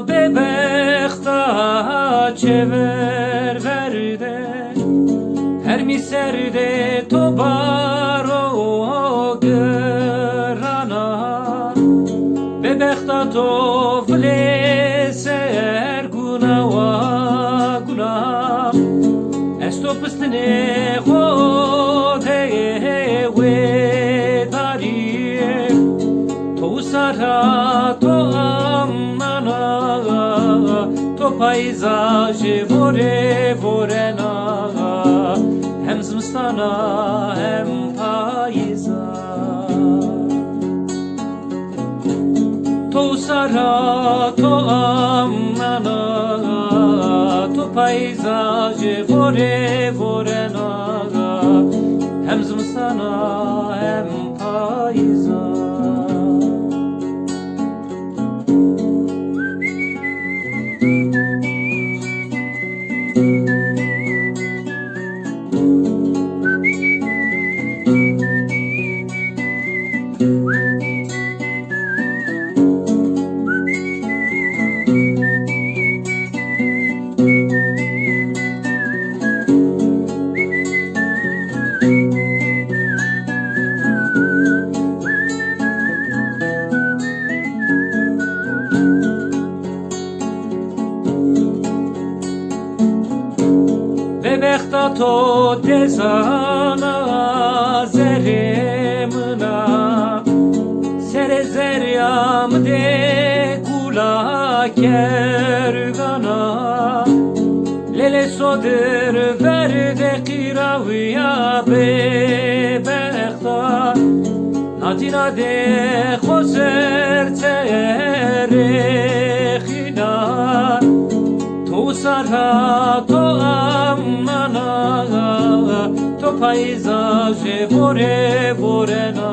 bebekta çever verde her miserde to baro grana bebekta to vleser guna wa guna esto pistine khode we dari to sara to amana to peyzajı vore vorena hem zmstana hem peyzaj to sara to amana to peyzajı vore vorena hem zmstana hem peyzaj bebekta to dezana zeremna sere zeryam de kula kergana lele sodir verde qirawiya bebekta nadina de khoser terexina to sara to to peyzajı vore vorena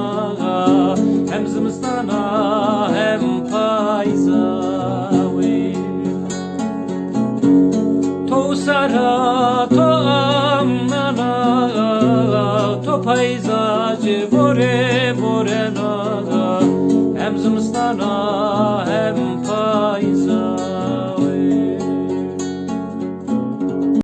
hem zmstana hem peyzavi to sara to amana to peyzajı vore vorena hem zmstana